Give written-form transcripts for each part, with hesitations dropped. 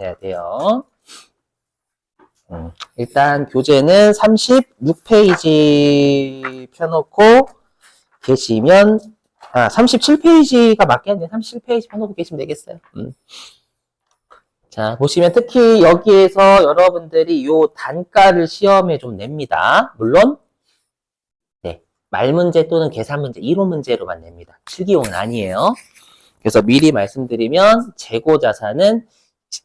해야 돼요. 일단 교재는 36페이지 펴놓고 계시면 37페이지가 맞겠네요. 37페이지 펴놓고 계시면 되겠어요. 자, 보시면 특히 여기에서 여러분들이 요 단가를 시험에 좀 냅니다. 물론 네, 말문제 또는 계산문제, 이론 문제로만 냅니다. 실기용은 아니에요. 그래서 미리 말씀드리면 재고자산은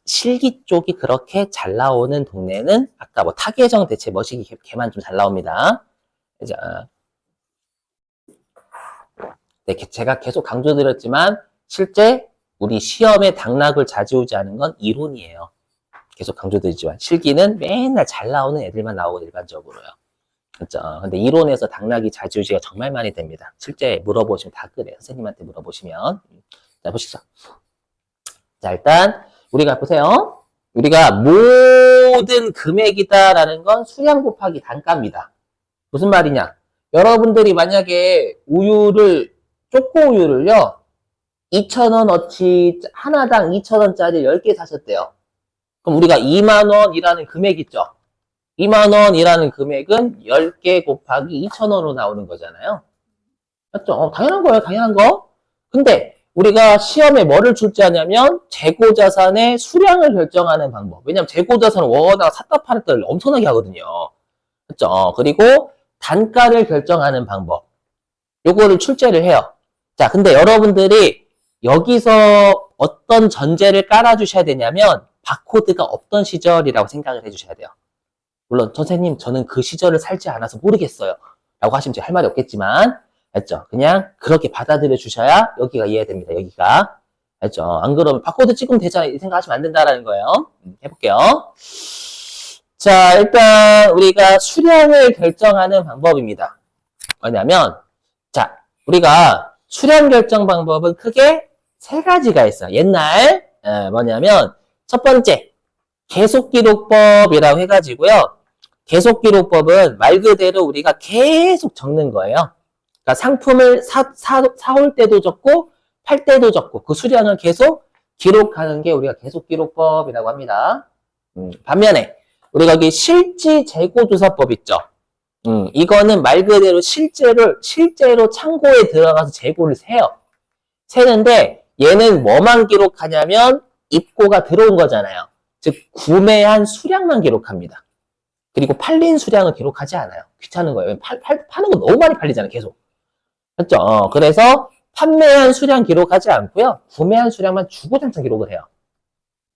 실기 쪽이 그렇게 잘 나오는 동네는 아까 뭐 타계정 대체 머시기 걔만 좀 잘 나옵니다. 자, 네, 제가 계속 강조드렸지만 실제 우리 시험에 당락을 좌지우지하는 건 이론이에요. 계속 강조드리지만 실기는 맨날 잘 나오는 애들만 나오고 일반적으로요. 그렇죠. 근데 이론에서 당락이 좌지우지가 정말 많이 됩니다. 실제 물어보시면 다 그래요. 선생님한테 물어보시면. 자, 보시죠. 자, 일단 우리가 보세요. 우리가 모든 금액이다라는 건 수량 곱하기 단가입니다. 무슨 말이냐? 여러분들이 만약에 초코 우유를요, 2,000원어치 하나당 2,000원짜리 10개 사셨대요. 그럼 우리가 2만 원이라는 금액 있죠? 2만 원이라는 금액은 10개 곱하기 2,000원으로 나오는 거잖아요. 맞죠? 당연한 거예요, 당연한 거. 근데 우리가 시험에 뭐를 출제하냐면 재고자산의 수량을 결정하는 방법. 왜냐면 재고자산은 워낙 샀다 팔았다를 엄청나게 하거든요. 그렇죠? 그리고 단가를 결정하는 방법. 요거를 출제를 해요. 자, 근데 여러분들이 여기서 어떤 전제를 깔아주셔야 되냐면 바코드가 없던 시절이라고 생각을 해주셔야 돼요. 물론 선생님 저는 그 시절을 살지 않아서 모르겠어요. 라고 하시면 제가 할 말이 없겠지만 알죠? 그냥 그렇게 받아들여 주셔야 여기가 이해됩니다. 여기가. 알죠? 안 그러면 바코드 찍으면 되잖아. 이 생각하시면 안 된다라는 거예요. 해볼게요. 자, 일단 우리가 수량을 결정하는 방법입니다. 뭐냐면 자, 우리가 수량 결정 방법은 크게 세 가지가 있어요. 옛날 뭐냐면 첫 번째 계속기록법이라고 해가지고요. 계속기록법은 말 그대로 우리가 계속 적는 거예요. 그러니까 상품을 사올 때도 적고 팔 때도 적고 그 수량을 계속 기록하는 게 우리가 계속기록법이라고 합니다. 반면에 우리가 여기 실지재고조사법 있죠. 이거는 말 그대로 실제로 창고에 들어가서 재고를 세요. 세는데 얘는 뭐만 기록하냐면 입고가 들어온 거잖아요. 즉 구매한 수량만 기록합니다. 그리고 팔린 수량을 기록하지 않아요. 귀찮은 거예요. 파는 거 너무 많이 팔리잖아요. 계속. 그렇죠? 그래서 판매한 수량 기록하지 않고요. 구매한 수량만 주구장창 기록을 해요.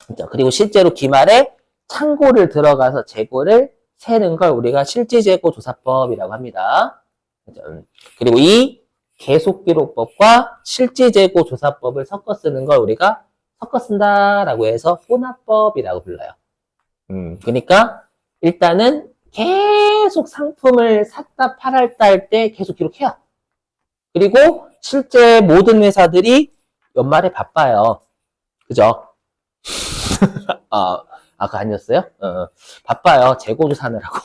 그렇죠? 그리고 실제로 기말에 창고를 들어가서 재고를 세는 걸 우리가 실지재고조사법이라고 합니다. 그렇죠? 그리고 이 계속기록법과 실지재고조사법을 섞어 쓰는 걸 우리가 섞어 쓴다라고 해서 혼합법이라고 불러요. 그러니까 일단은 계속 상품을 샀다 팔았다 할 때 계속 기록해요. 그리고 실제 모든 회사들이 연말에 바빠요. 그죠? 그거 아니었어요? 바빠요. 재고조 사느라고.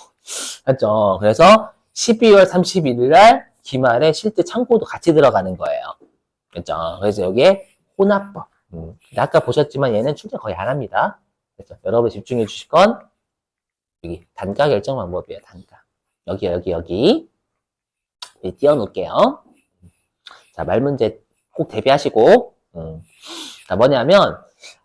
맞죠? 그래서 12월 31일 날 기말에 실제 창고도 같이 들어가는 거예요. 그죠? 그래서 여기에 혼합법. 아까 보셨지만 얘는 출제 거의 안 합니다. 그렇죠? 여러분 집중해 주실 건 여기 단가 결정 방법이에요. 단가. 여기 띄워 놓을게요. 자, 말문제 꼭 대비하시고. 자, 뭐냐면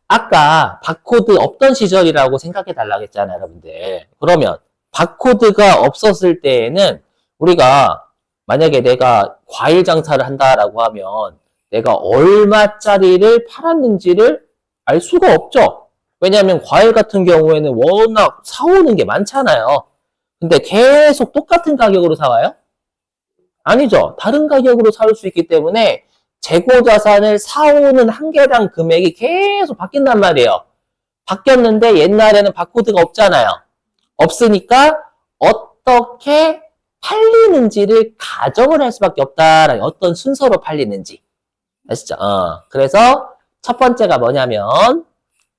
아까 바코드 없던 시절이라고 생각해 달라고 했잖아요, 여러분들. 그러면 바코드가 없었을 때에는 우리가 만약에 내가 과일 장사를 한다라고 하면 내가 얼마짜리를 팔았는지를 알 수가 없죠. 왜냐하면 과일 같은 경우에는 워낙 사오는 게 많잖아요. 근데 계속 똑같은 가격으로 사와요? 아니죠. 다른 가격으로 사올 수 있기 때문에 재고자산을 사오는 한 개당 금액이 계속 바뀐단 말이에요. 바뀌었는데 옛날에는 바코드가 없잖아요. 없으니까 어떻게 팔리는지를 가정을 할 수밖에 없다라는 어떤 순서로 팔리는지. 아시죠? 그래서 첫 번째가 뭐냐면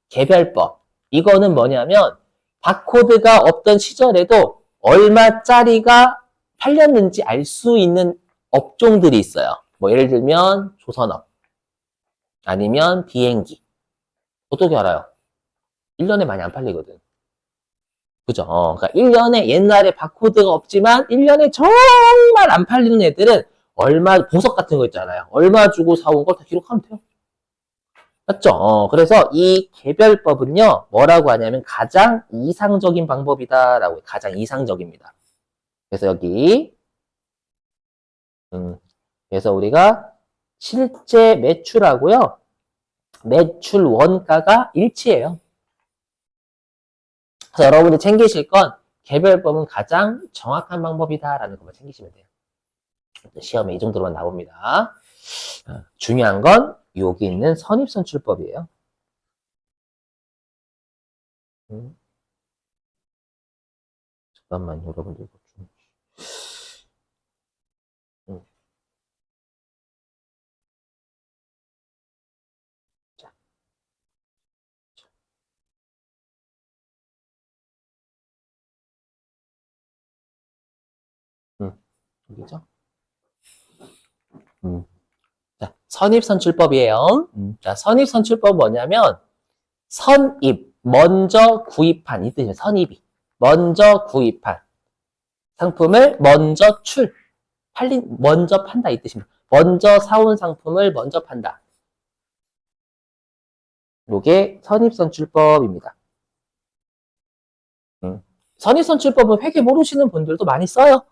개별법. 이거는 뭐냐면 바코드가 없던 시절에도 얼마짜리가 팔렸는지 알 수 있는 업종들이 있어요. 뭐 예를 들면 조선업 아니면 비행기. 어떻게 알아요? 1년에 많이 안 팔리거든. 그죠? 그러니까 1년에 옛날에 바코드가 없지만 1년에 정말 안 팔리는 애들은 얼마, 보석 같은 거 있잖아요. 얼마 주고 사온 걸 다 기록하면 돼요. 맞죠? 그래서 이 개별법은요, 뭐라고 하냐면 가장 이상적인 방법이다라고 해요. 가장 이상적입니다. 그래서 여기, 그래서 우리가 실제 매출하고요, 매출 원가가 일치해요. 그래서 여러분이 챙기실 건 개별법은 가장 정확한 방법이다라는 것만 챙기시면 돼요. 시험에 이 정도로만 나옵니다. 중요한 건 여기 있는 선입선출법이에요. 잠깐만요, 여러분들. 자, 여기죠? 자, 선입선출법이에요. 자, 선입선출법 뭐냐면, 선입, 먼저 구입한, 이 뜻이에요. 선입이. 먼저 구입한 상품을 먼저 먼저 판다, 이 뜻입니다. 먼저 사온 상품을 먼저 판다. 요게 선입선출법입니다. 선입선출법은 회계 모르시는 분들도 많이 써요.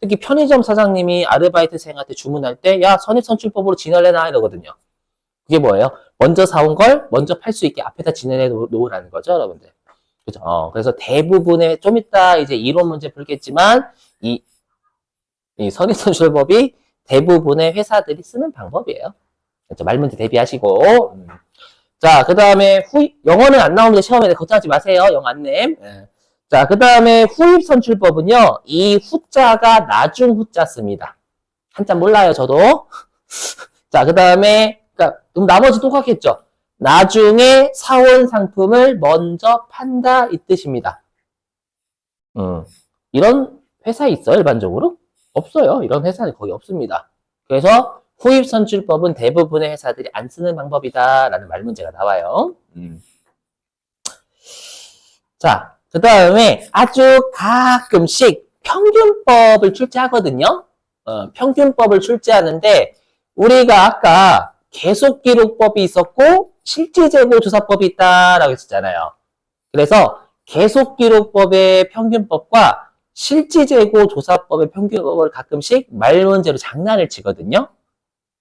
특히 편의점 사장님이 아르바이트생한테 주문할 때, 야, 선입선출법으로 진열해놔, 이러거든요. 그게 뭐예요? 먼저 사온 걸 먼저 팔 수 있게 앞에다 진열해 놓으라는 거죠, 여러분들. 그죠? 그래서 대부분의, 좀 이따 이제 이론 문제 풀겠지만, 이 선입선출법이 대부분의 회사들이 쓰는 방법이에요. 그렇죠? 말 문제 대비하시고. 자, 그 다음에 영어는 안 나오는데 시험에 걱정하지 마세요. 영어 안 냄. 자, 그 다음에 후입선출법은요, 이 후자가 나중 후자 씁니다. 한자 몰라요, 저도. 자, 그 다음에, 그럼 나머지 똑같겠죠? 나중에 사온 상품을 먼저 판다, 이 뜻입니다. 이런 회사 있어요, 일반적으로? 없어요. 이런 회사는 거의 없습니다. 그래서 후입선출법은 대부분의 회사들이 안 쓰는 방법이다라는 말문제가 나와요. 자, 그 다음에 아주 가끔씩 평균법을 출제하거든요. 평균법을 출제하는데 우리가 아까 계속기록법이 있었고 실질재고조사법이 있다라고 했었잖아요. 그래서 계속기록법의 평균법과 실질재고조사법의 평균법을 가끔씩 말문제로 장난을 치거든요.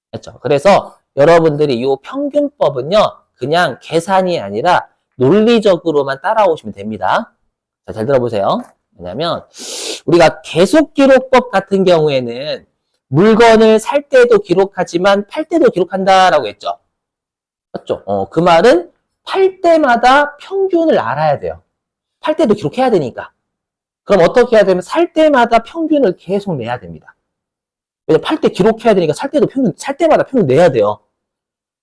그렇죠? 그래서 여러분들이 이 평균법은요, 그냥 계산이 아니라 논리적으로만 따라오시면 됩니다. 자, 잘 들어보세요. 왜냐면 우리가 계속기록법 같은 경우에는 물건을 살 때도 기록하지만 팔 때도 기록한다라고 했죠. 맞죠? 그 말은 팔 때마다 평균을 알아야 돼요. 팔 때도 기록해야 되니까. 그럼 어떻게 해야 되면 살 때마다 평균을 계속 내야 됩니다. 왜냐면 팔 때 기록해야 되니까 살 때마다 평균 내야 돼요.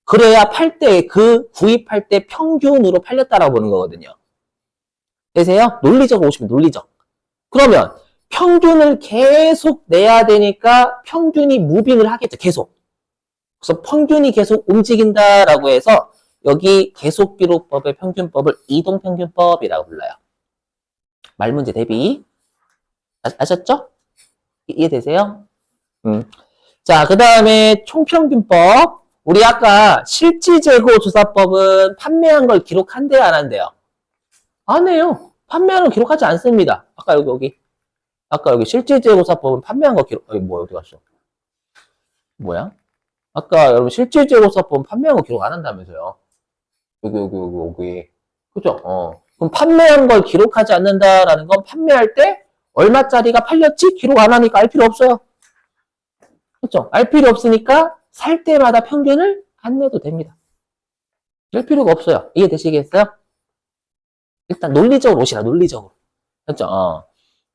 그래야 팔 때 구입할 때 평균으로 팔렸다라고 보는 거거든요. 되세요? 논리적으로 오시면 논리적. 그러면 평균을 계속 내야 되니까 평균이 무빙을 하겠죠. 계속. 그래서 평균이 계속 움직인다라고 해서 여기 계속기록법의 평균법을 이동평균법이라고 불러요. 말문제 대비. 아셨죠? 이해되세요? 자, 그 다음에 총평균법. 우리 아까 실질재고조사법은 판매한 걸 기록한대요, 안 한대요? 안 해요. 판매한 걸 기록하지 않습니다. 아까 여기 실질재고조사법은 판매한 거 여기 뭐야, 어디 갔어? 뭐야? 아까 여러분 실질재고조사법은 판매한 거 기록 안 한다면서요? 여기. 그죠? 그럼 판매한 걸 기록하지 않는다라는 건 판매할 때 얼마짜리가 팔렸지? 기록 안 하니까 알 필요 없어요. 그렇죠? 알 필요 없으니까 살 때마다 평균을 안 내도 됩니다. 낼 필요가 없어요. 이해되시겠어요? 일단 논리적으로 오시라, 논리적으로. 그렇죠?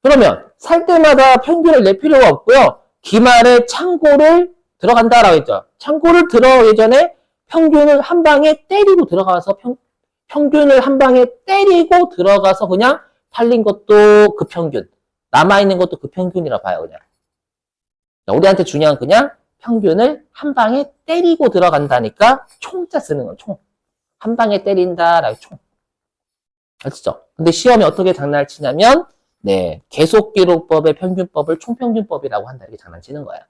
그러면 살 때마다 평균을 낼 필요가 없고요. 기말에 창고를 들어간다라고 했죠. 창고를 들어가기 전에 평균을 한 방에 때리고 들어가서 평균을 한 방에 때리고 들어가서 그냥 팔린 것도 그 평균, 남아있는 것도 그 평균이라 봐요, 그냥. 우리한테 중요한 그냥 평균을 한 방에 때리고 들어간다니까 총자 쓰는 거예요, 총. 한 방에 때린다라고 총. 아시죠? 근데 시험에 어떻게 장난을 치냐면, 네, 계속기록법의 평균법을 총평균법이라고 한다. 이렇게 장난치는 거예요.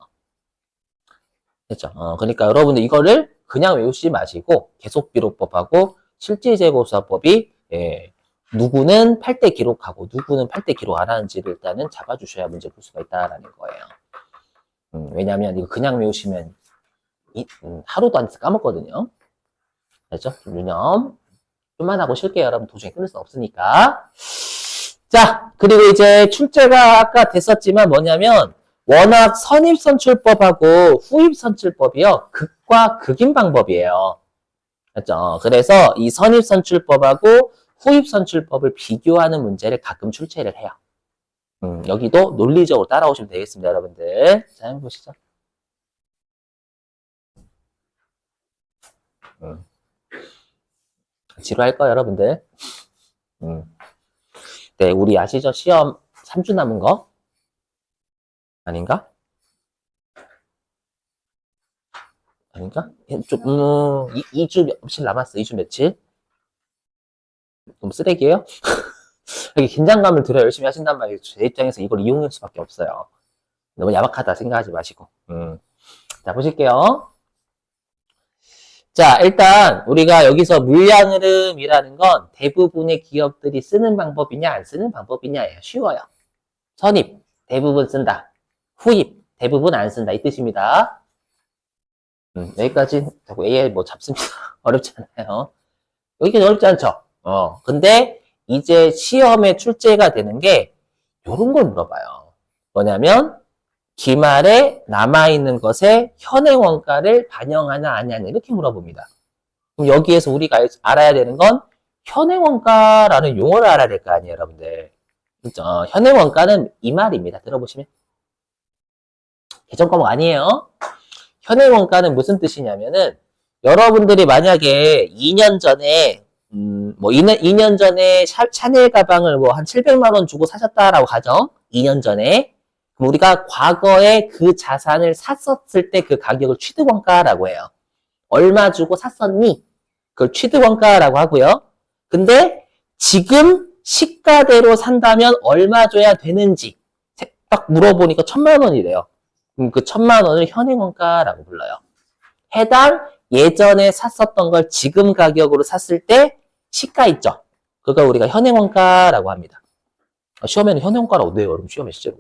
됐죠? 그러니까 여러분들 이거를 그냥 외우시지 마시고, 계속기록법하고 실질재고수사법이, 예, 누구는 8대 기록하고, 누구는 8대 기록 안 하는지를 일단은 잡아주셔야 문제 풀 수가 있다라는 거예요. 왜냐면 이거 그냥 외우시면, 하루도 안 돼서 까먹거든요. 됐죠? 유념. 좀만 하고 쉴게요. 여러분 도중에 끊을 수 없으니까. 자, 그리고 이제 출제가 아까 됐었지만 뭐냐면 워낙 선입선출법하고 후입선출법이요. 극과 극인 방법이에요. 맞죠? 그래서 이 선입선출법하고 후입선출법을 비교하는 문제를 가끔 출제를 해요. 여기도 논리적으로 따라오시면 되겠습니다, 여러분들. 자, 한번 보시죠. 지루할 거예요, 여러분들. 네, 우리 아시죠? 시험 3주 남은 거? 아닌가? 아닌가? 좀, 2주 며칠 남았어. 2주 며칠? 너무 쓰레기예요? 이렇게 긴장감을 들어 열심히 하신단 말이에요. 제 입장에서 이걸 이용할 수밖에 없어요. 너무 야박하다 생각하지 마시고. 자, 보실게요. 자, 일단 우리가 여기서 물량 흐름이라는 건 대부분의 기업들이 쓰는 방법이냐 안 쓰는 방법이냐예요. 쉬워요. 선입, 대부분 쓴다. 후입, 대부분 안 쓴다. 이 뜻입니다. 여기까지 자꾸 AI 뭐 잡습니다. 어렵지 않아요. 여기까지 어렵지 않죠? 근데 이제 시험에 출제가 되는 게 요런 걸 물어봐요. 뭐냐면 기말에 남아있는 것의 현행 원가를 반영하냐 아니냐 이렇게 물어봅니다. 그럼 여기에서 우리가 알아야 되는 건 현행 원가라는 용어를 알아야 될 거 아니에요, 여러분들. 그렇죠? 현행 원가는 이 말입니다. 들어보시면. 개정 과목 아니에요. 현행 원가는 무슨 뜻이냐면은 여러분들이 만약에 2년 전에 2년 전에 샤넬 가방을 뭐 한 700만 원 주고 사셨다라고 하죠. 2년 전에. 그럼 우리가 과거에 그 자산을 샀었을 때 그 가격을 취득원가라고 해요. 얼마 주고 샀었니? 그걸 취득원가라고 하고요. 근데 지금 시가대로 산다면 얼마 줘야 되는지 딱 물어보니까 1,000만 원이래요. 그럼 그 1,000만 원을 현행원가라고 불러요. 해당 예전에 샀었던 걸 지금 가격으로 샀을 때 시가 있죠. 그걸 우리가 현행원가라고 합니다. 시험에는 현행원가라고 내요, 여러분. 시험에 실제로.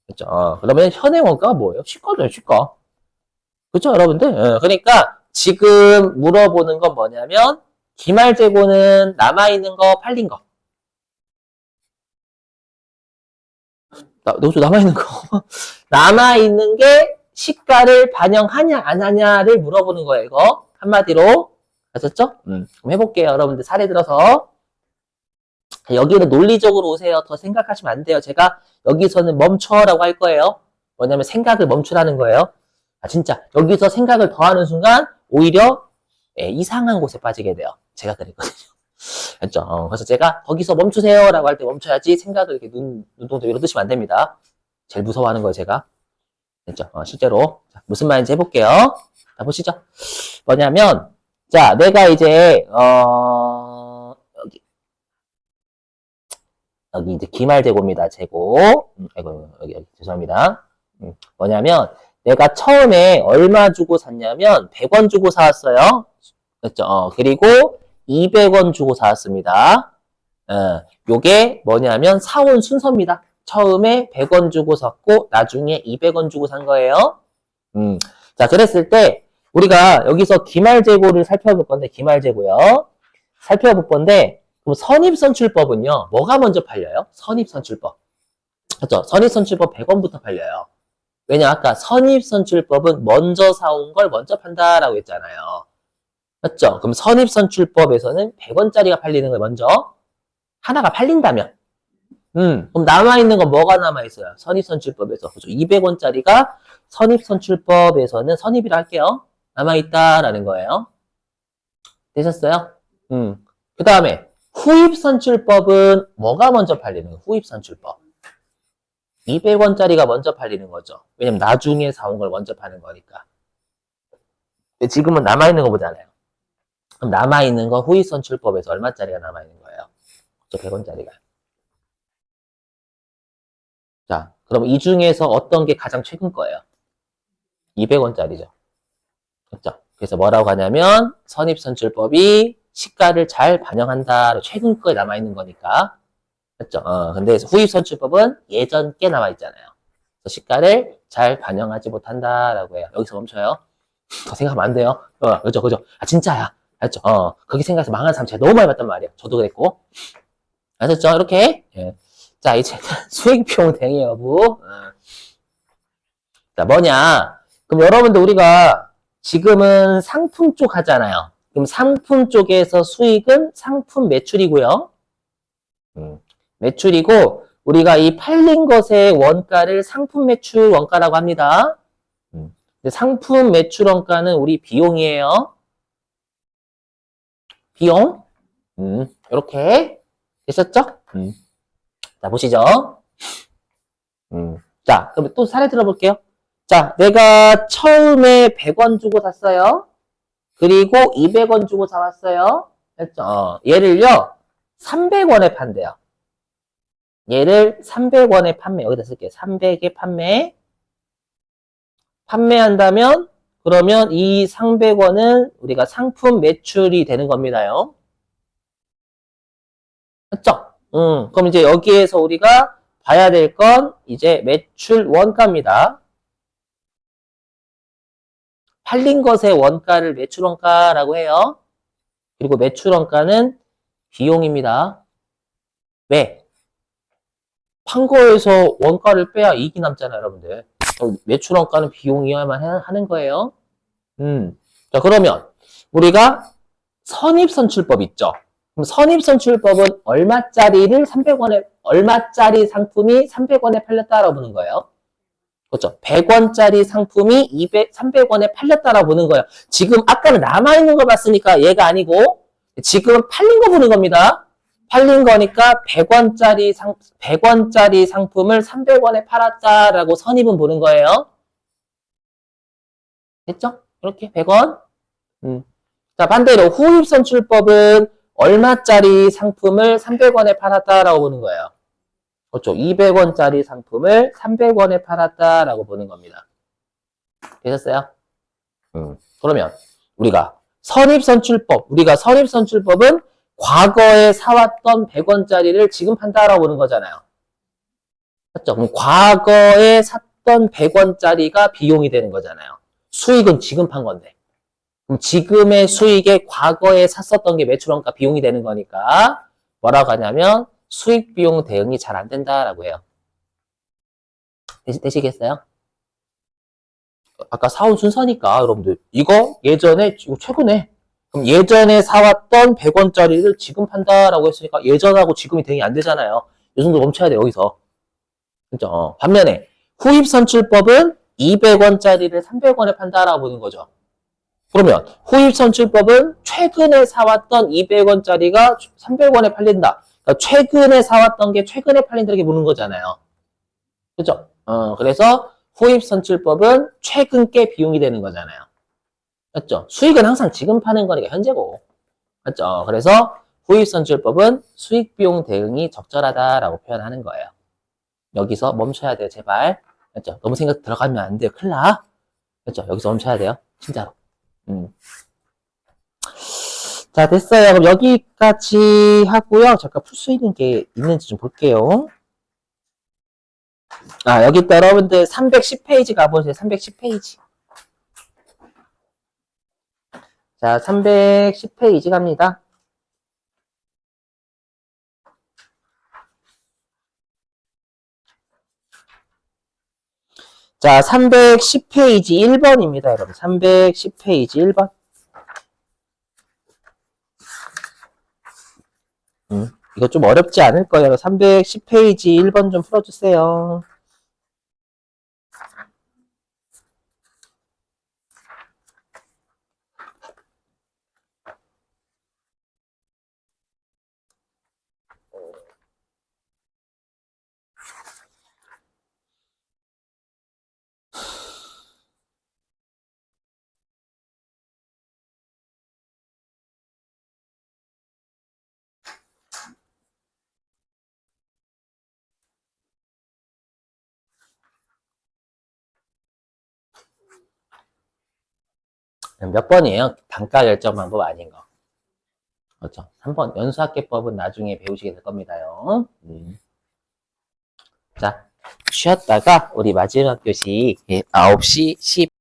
그렇죠. 그러면 현행원가가 뭐예요? 시가죠, 시가. 그렇죠, 여러분들? 그러니까 지금 물어보는 건 뭐냐면 기말재고는 남아있는 거, 팔린 거. 남아있는 거. 남아있는 게 시가를 반영하냐, 안 하냐를 물어보는 거예요, 이거. 한마디로. 아셨죠? 그럼 해볼게요, 여러분들. 사례 들어서. 여기는 논리적으로 오세요. 더 생각하시면 안 돼요. 제가 여기서는 멈춰라고 할 거예요. 뭐냐면 생각을 멈추라는 거예요. 진짜 여기서 생각을 더하는 순간 오히려 이상한 곳에 빠지게 돼요. 제가 그랬거든요. 그렇죠? 그래서 제가 거기서 멈추세요라고 할 때 멈춰야지 생각을 이렇게 눈동자 위로 뜨시면 안 됩니다. 제일 무서워하는 거예요, 제가. 그렇죠? 실제로 자, 무슨 말인지 해볼게요. 자, 보시죠. 뭐냐면 자, 내가 이제 여기 이제 기말재고입니다. 재고. 아이고, 여기, 죄송합니다. 뭐냐면, 내가 처음에 얼마 주고 샀냐면, 100원 주고 사왔어요. 그렇죠? 그리고 200원 주고 사왔습니다. 요게 뭐냐면, 사온 순서입니다. 처음에 100원 주고 샀고, 나중에 200원 주고 산 거예요. 자, 그랬을 때, 우리가 여기서 기말재고를 살펴볼 건데, 기말재고요. 살펴볼 건데, 그럼 선입선출법은요, 뭐가 먼저 팔려요? 선입선출법. 그렇죠? 선입선출법 100원부터 팔려요. 왜냐, 아까 선입선출법은 먼저 사온 걸 먼저 판다라고 했잖아요. 맞죠? 그럼 선입선출법에서는 100원짜리가 팔리는 걸 먼저 하나가 팔린다면, 그럼 남아있는 건 뭐가 남아있어요? 선입선출법에서. 그죠? 200원짜리가 선입선출법에서는 선입이라 할게요. 남아있다라는 거예요. 되셨어요? 그 다음에, 후입선출법은 뭐가 먼저 팔리는 거예요? 후입선출법. 200원짜리가 먼저 팔리는 거죠. 왜냐면 나중에 사온 걸 먼저 파는 거니까. 지금은 남아있는 거 보잖아요. 그럼 남아있는 거 후입선출법에서 얼마짜리가 남아있는 거예요? 그쵸, 100원짜리가. 자, 그럼 이 중에서 어떤 게 가장 최근 거예요? 200원짜리죠. 그렇죠? 그래서 뭐라고 하냐면 선입선출법이 시가를 잘 반영한다. 최근 거에 남아있는 거니까. 그렇죠? 근데 후입선출법은 예전 게 남아있잖아요. 그래서 시가를 잘 반영하지 못한다라고 해요. 여기서 멈춰요. 더 생각하면 안 돼요. 그죠, 그죠. 아, 진짜야. 알죠? 그렇게 생각해서 망하는 사람 제가 너무 많이 봤단 말이에요. 저도 그랬고. 아셨죠? 이렇게. 예. 자, 이제 수익비용 대응 여부. 자, 뭐냐. 그럼 여러분들 우리가 지금은 상품 쪽 하잖아요. 그럼 상품 쪽에서 수익은 상품 매출이고요. 매출이고 우리가 이 팔린 것의 원가를 상품 매출 원가라고 합니다. 상품 매출 원가는 우리 비용이에요. 비용. 이렇게 됐었죠? 자, 보시죠. 자, 그럼 또 사례 들어볼게요. 자, 내가 처음에 100원 주고 샀어요. 그리고 200원 주고 사왔어요. 했죠? 얘를요, 300원에 판대요. 얘를 300원에 판매, 여기다 쓸게요. 300에 판매. 판매한다면, 그러면 이 300원은 우리가 상품 매출이 되는 겁니다요. 맞죠? 그럼 이제 여기에서 우리가 봐야 될 건 이제 매출 원가입니다. 팔린 것의 원가를 매출 원가라고 해요. 그리고 매출 원가는 비용입니다. 왜? 판 거에서 원가를 빼야 이익이 남잖아요, 여러분들. 매출 원가는 비용이어야만 하는 거예요. 자, 그러면 우리가 선입선출법 있죠? 그럼 선입선출법은 얼마짜리를 300원에, 얼마짜리 상품이 300원에 팔렸다라고 보는 거예요. 그렇죠. 100원짜리 상품이 300원에 팔렸다라고 보는 거예요. 지금 아까는 남아있는 거 봤으니까 얘가 아니고 지금 팔린 거 보는 겁니다. 팔린 거니까 100원짜리 상품을 300원에 팔았다라고 선입은 보는 거예요. 됐죠? 이렇게 100원. 자, 반대로 후입선출법은 얼마짜리 상품을 300원에 팔았다라고 보는 거예요. 그렇죠. 200원짜리 상품을 300원에 팔았다라고 보는 겁니다. 되셨어요? 그러면 우리가 선입선출법은 과거에 사왔던 100원짜리를 지금 판다라고 보는 거잖아요. 맞죠? 그럼 과거에 샀던 100원짜리가 비용이 되는 거잖아요. 수익은 지금 판 건데. 그럼 지금의 수익에 과거에 샀었던 게 매출원가 비용이 되는 거니까 뭐라고 하냐면 수익 비용 대응이 잘 안 된다라고 해요. 되시겠어요? 아까 사온 순서니까 여러분들 이거 예전에 이거 최근에 그럼 예전에 사왔던 100원짜리를 지금 판다라고 했으니까 예전하고 지금이 대응이 안 되잖아요. 이 정도 멈춰야 돼 여기서. 그죠? 반면에 후입선출법은 200원짜리를 300원에 판다라고 보는 거죠. 그러면 후입선출법은 최근에 사왔던 200원짜리가 300원에 팔린다. 그러니까 최근에 사왔던 게 최근에 팔린다 이렇게 보는 거잖아요. 그죠? 그래서 후입선출법은 최근 게 비용이 되는 거잖아요. 맞죠? 수익은 항상 지금 파는 거니까 현재고. 맞죠? 그래서 후입선출법은 수익비용 대응이 적절하다라고 표현하는 거예요. 여기서 멈춰야 돼요, 제발. 맞죠? 너무 생각 들어가면 안 돼요. 큰일 나. 맞죠? 여기서 멈춰야 돼요. 진짜로. 자, 됐어요. 그럼 여기까지 하고요. 잠깐 풀 수 있는 게 있는지 좀 볼게요. 아, 여기 있다. 여러분들 310페이지 가보세요. 310페이지. 자, 310페이지 갑니다. 자, 310페이지 1번입니다, 여러분. 310페이지 1번. 이거 좀 어렵지 않을 거예요. 310페이지 1번 좀 풀어주세요. 몇 번이에요? 단가 결정 방법 아닌 거. 그렇죠. 3번 연수학계법은 나중에 배우시게 될 겁니다요. 자, 쉬었다가 우리 마지막 교시 9시 10